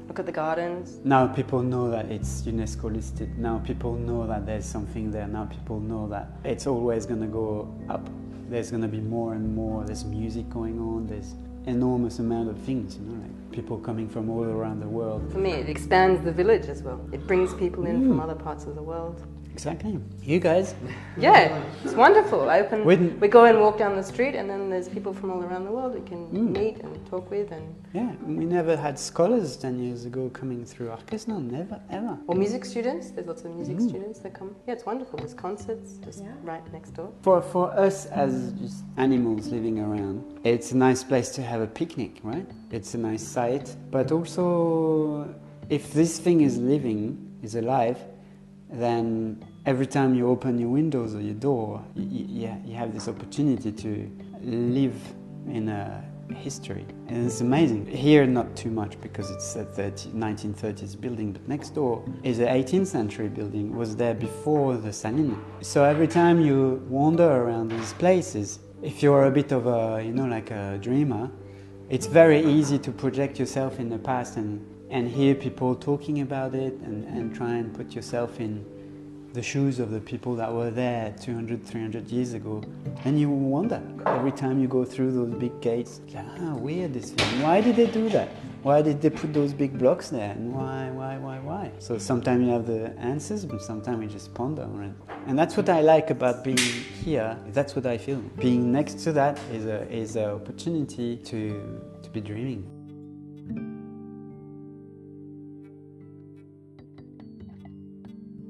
look at the gardens. Now people know that it's UNESCO listed. Now people know that there's something there. Now people know that it's always going to go up. There's going to be more and more. There's music going on. There's enormous amount of things, like people coming from all around the world. For me, it expands the village as well. It brings people in from other parts of the world. Exactly. You guys? Yeah, it's wonderful. We go and walk down the street, and then there's people from all around the world we can meet and talk with. And yeah, we never had scholars 10 years ago coming through Arc-et-Senans, never, ever. Or music students. There's lots of music students that come. Yeah, it's wonderful. There's concerts just right next door. For us as just animals living around, it's a nice place to have a picnic, right? It's a nice site, but also if this thing is living, is alive, then every time you open your windows or your door, you have this opportunity to live in a history. And it's amazing. Here, not too much because it's a 1930s building, but next door is an 18th century building, was there before the Saline. So every time you wander around these places, if you're a bit of a, like a dreamer, It's very easy to project yourself in the past and hear people talking about it and try and put yourself in the shoes of the people that were there 200, 300 years ago. And you wonder, every time you go through those big gates, weird this thing. Why did they do that? Why did they put those big blocks there? And why? So sometimes you have the answers, but sometimes you just ponder on it. And that's what I like about being here. That's what I feel. Being next to that is an opportunity to be dreaming.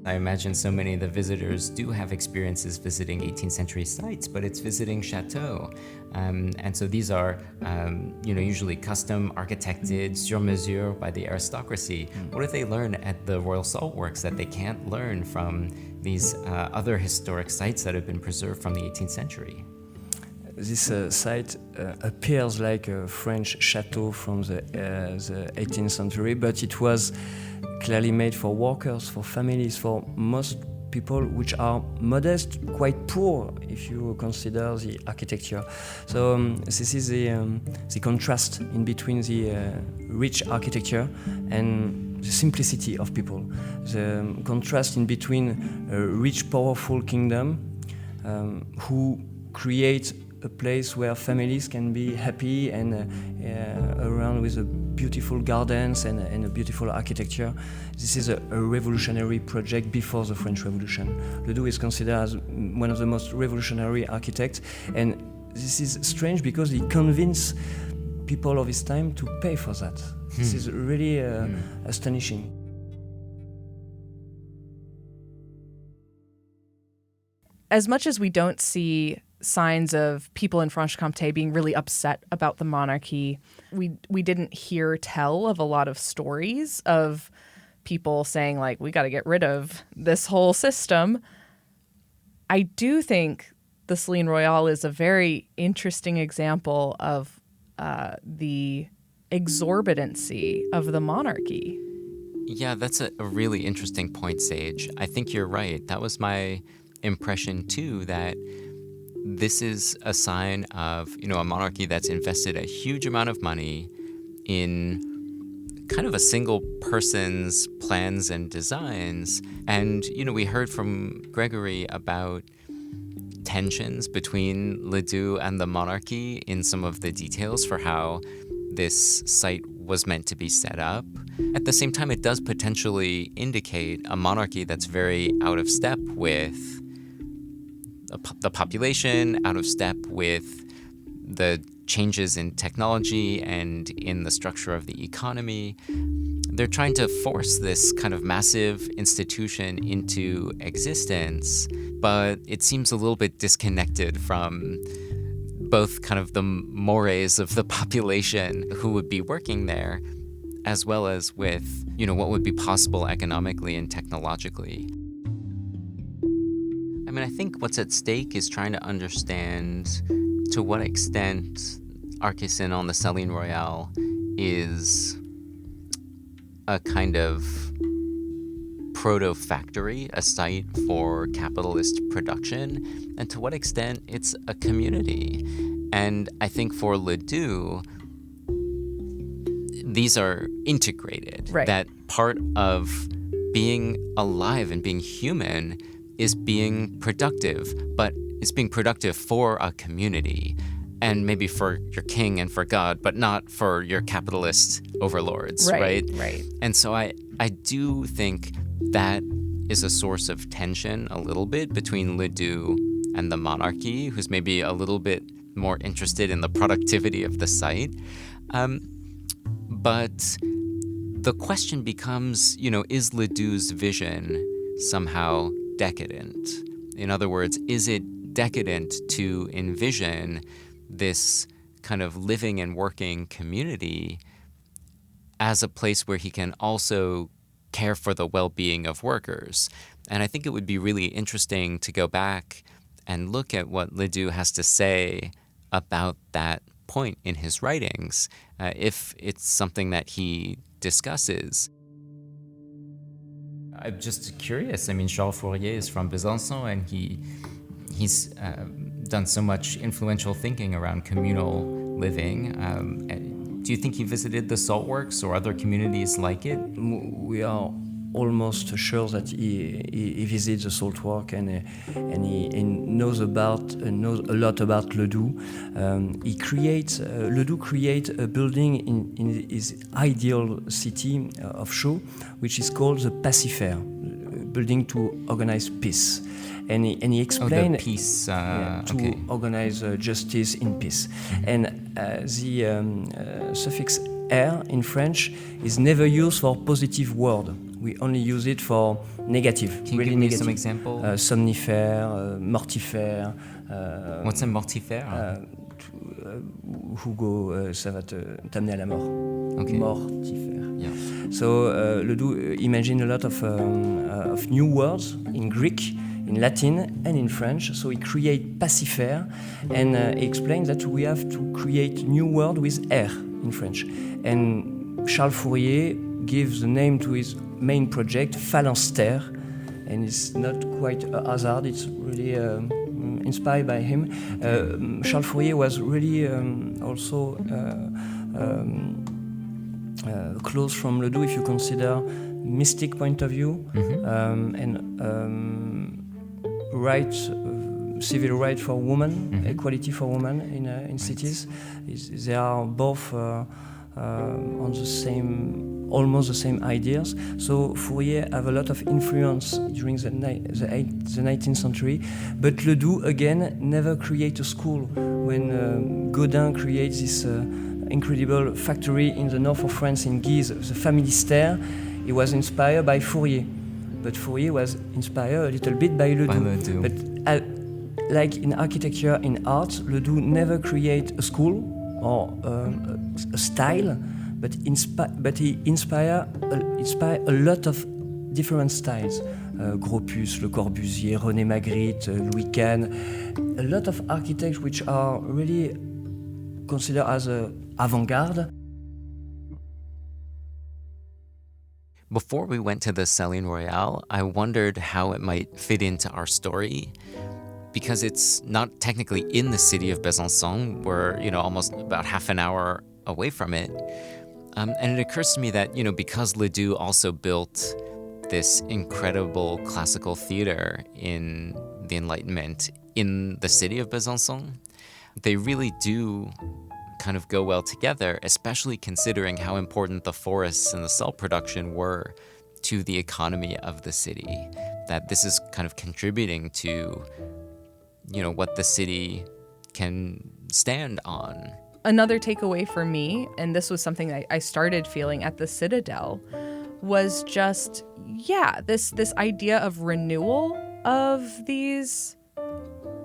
I imagine so many of the visitors do have experiences visiting 18th century sites, but it's visiting chateaux. And so these are, usually custom architected sur mesure by the aristocracy. What do they learn at the Royal Salt Works that they can't learn from these other historic sites that have been preserved from the 18th century? This site appears like a French chateau from the 18th century, but it was clearly made for workers, for families, for most people which are modest, quite poor if you consider the architecture. So this is the contrast in between the rich architecture and the simplicity of people. The contrast in between a rich, powerful kingdom who create a place where families can be happy and around with a beautiful gardens and a beautiful architecture. This is a revolutionary project before the French Revolution. Ledoux is considered as one of the most revolutionary architects, and this is strange because he convinced people of his time to pay for that. This is really astonishing. As much as we don't see signs of people in Franche-Comté being really upset about the monarchy, we didn't hear tell of a lot of stories of people saying, like, we got to get rid of this whole system. I do think the Saline Royale is a very interesting example of the exorbitancy of the monarchy. Yeah, that's a really interesting point, Sage. I think you're right. That was my impression too, that this is a sign of, a monarchy that's invested a huge amount of money in kind of a single person's plans and designs. And, we heard from Gregory about tensions between Ledoux and the monarchy in some of the details for how this site was meant to be set up. At the same time, it does potentially indicate a monarchy that's very out of step with the population, out of step with the changes in technology and in the structure of the economy. They're trying to force this kind of massive institution into existence, but it seems a little bit disconnected from both kind of the mores of the population who would be working there, as well as with, what would be possible economically and technologically. I think what's at stake is trying to understand to what extent Arc-et-Senans, the Saline Royale, is a kind of proto-factory, a site for capitalist production, and to what extent it's a community. And I think for Ledoux, these are integrated. Right. That part of being alive and being human is being productive, but it's being productive for a community, and maybe for your king and for God, but not for your capitalist overlords, right? Right. And so I do think that is a source of tension a little bit between Ledoux and the monarchy, who's maybe a little bit more interested in the productivity of the site. But the question becomes, is Ledoux's vision somehow decadent? In other words, is it decadent to envision this kind of living and working community as a place where he can also care for the well-being of workers? And I think it would be really interesting to go back and look at what Ledoux has to say about that point in his writings, if it's something that he discusses. I'm just curious. Charles Fourier is from Besançon, and he's done so much influential thinking around communal living. Do you think he visited the saltworks or other communities like it? We are almost sure that he visits the saltwork and he knows a lot about Ledoux. Ledoux creates a building in his ideal city of Chaux, which is called the Pacifaire, building to organize peace. And he explained peace to organize justice in peace. And the suffix "er" in French is never used for positive word. We only use it for negative. Can you give me some example? Somnifère, mortifère. What's a mortifère? Hugo, ça va t'amener à la mort. Okay. Mortifère. Yeah. So Ledoux imagined a lot of new words in Greek, in Latin, and in French. So he created Pacifaire, and he explained that we have to create new word with "er" in French. And Charles Fourier gives the name to his main project, Phalanstère, and it's not quite a hazard, it's really inspired by him. Charles Fourier was really also close from Ledoux if you consider mystic point of view, and civil right for women, equality for women in cities. They are both on the same, almost the same ideas. So Fourier have a lot of influence during the 19th century, but Ledoux again never create a school. When Godin creates this incredible factory in the north of France in Guise, the Familistère, he was inspired by Fourier, but Fourier was inspired a little bit by Ledoux. But like in architecture, in art, Ledoux never create a school or a style, but he inspire a lot of different styles. Gropius, Le Corbusier, René Magritte, Louis Kahn, a lot of architects which are really considered as avant-garde. Before we went to the Saline Royale, I wondered how it might fit into our story, because it's not technically in the city of Besançon. We're, almost about half an hour away from it. And it occurs to me that, because Ledoux also built this incredible classical theater in the Enlightenment in the city of Besançon, they really do kind of go well together, especially considering how important the forests and the salt production were to the economy of the city, that this is kind of contributing to what the city can stand on. Another takeaway for me, and this was something I started feeling at the Citadel, was just, this idea of renewal of these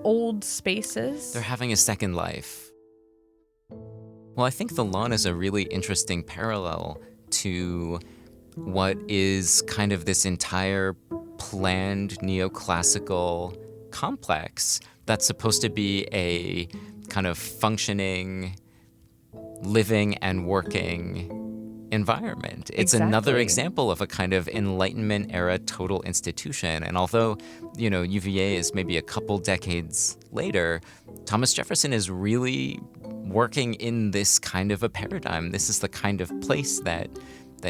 old spaces. They're having a second life. Well, I think the lawn is a really interesting parallel to what is kind of this entire planned neoclassical complex that's supposed to be a kind of functioning, living and working environment. It's another example of a kind of Enlightenment era total institution. And although, UVA is maybe a couple decades later, Thomas Jefferson is really working in this kind of a paradigm. This is the kind of place that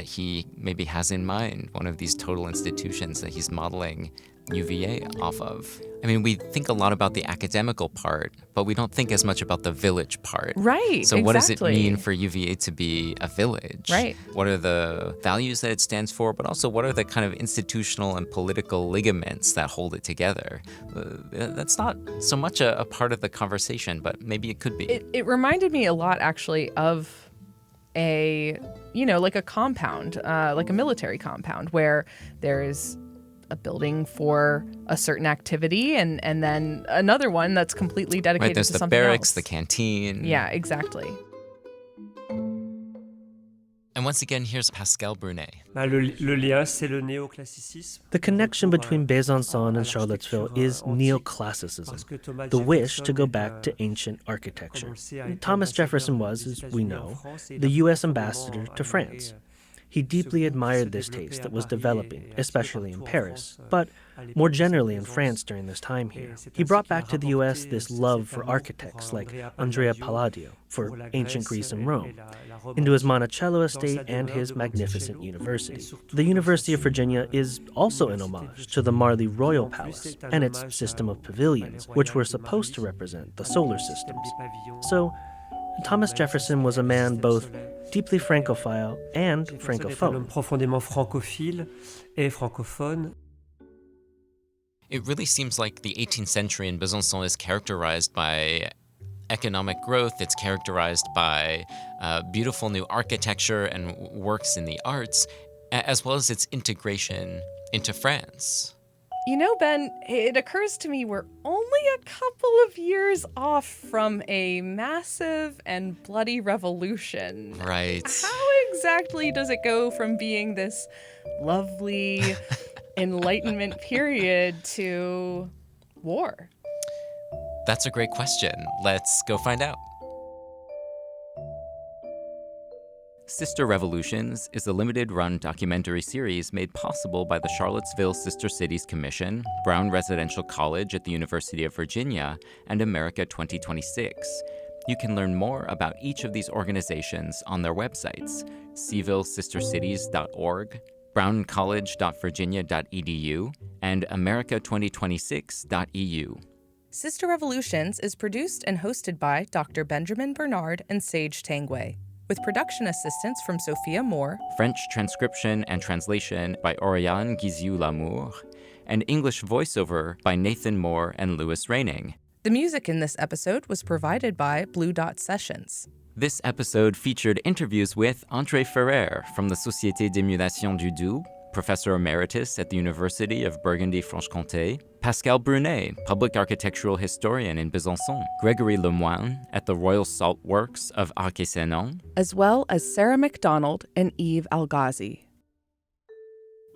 he maybe has in mind, one of these total institutions that he's modeling UVA off of. I mean, we think a lot about the academical part, but we don't think as much about the village part. Right, So what does it mean for UVA to be a village? Right. What are the values that it stands for, but also what are the kind of institutional and political ligaments that hold it together? That's not so much a part of the conversation, but maybe it could be. It reminded me a lot, actually, of like a compound, like a military compound, where there is a building for a certain activity and then another one that's completely dedicated to something else. There's the barracks, the canteen. Yeah, exactly. And once again, here's Pascal Brunet. Le lien, c'est le néoclassicisme. The connection between Besançon and Charlottesville is neoclassicism, the wish to go back to ancient architecture. Thomas Jefferson was, as we know, the U.S. ambassador to France. He deeply admired this taste that was developing, especially in Paris, but more generally in France during this time here. He brought back to the US this love for architects like Andrea Palladio, for ancient Greece and Rome, into his Monticello estate and his magnificent university. The University of Virginia is also an homage to the Marly Royal Palace and its system of pavilions, which were supposed to represent the solar systems. So, Thomas Jefferson was a man both deeply francophile and francophone. Profondément francophile et francophone. It really seems like the 18th century in Besançon is characterized by economic growth. It's characterized by beautiful new architecture and works in the arts, as well as its integration into France. You know, Ben, it occurs to me we're only a couple of years off from a massive and bloody revolution. Right. How exactly does it go from being this lovely Enlightenment period to war? That's a great question. Let's go find out. Sister Revolutions is a limited-run documentary series made possible by the Charlottesville Sister Cities Commission, Brown Residential College at the University of Virginia, and America 2026. You can learn more about each of these organizations on their websites, CvilleSisterCities.org, browncollege.virginia.edu, and america2026.eu. Sister Revolutions is produced and hosted by Dr. Benjamin Bernard and Sage Tanguay, with production assistance from Sophia Moore, French transcription and translation by Oriane Guiziou-Lamour, and English voiceover by Nathan Moore and Louis Reining. The music in this episode was provided by Blue Dot Sessions. This episode featured interviews with André Ferrer from the Societe d'Émulation du Doubs, Professor Emeritus at the University of Burgundy, Franche-Comté, Pascal Brunet, Public Architectural Historian in Besançon, Gregory Lemoine at the Royal Salt Works of Arc-et-Senans, as well as Sarah McDonald and Eve Algazi.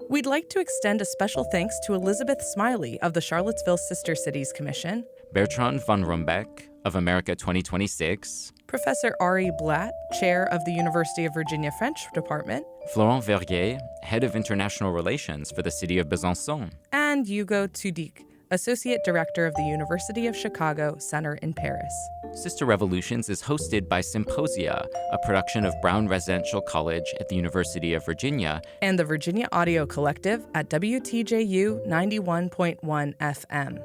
We'd like to extend a special thanks to Elizabeth Smiley of the Charlottesville Sister Cities Commission, Bertrand van Rumbeck of America 2026, Professor Ari Blatt, Chair of the University of Virginia French Department, Florent Verguet, Head of International Relations for the City of Besançon, and Hugo Tudik, Associate Director of the University of Chicago Center in Paris. Sister Revolutions is hosted by Symposia, a production of Brown Residential College at the University of Virginia, and the Virginia Audio Collective at WTJU 91.1 FM.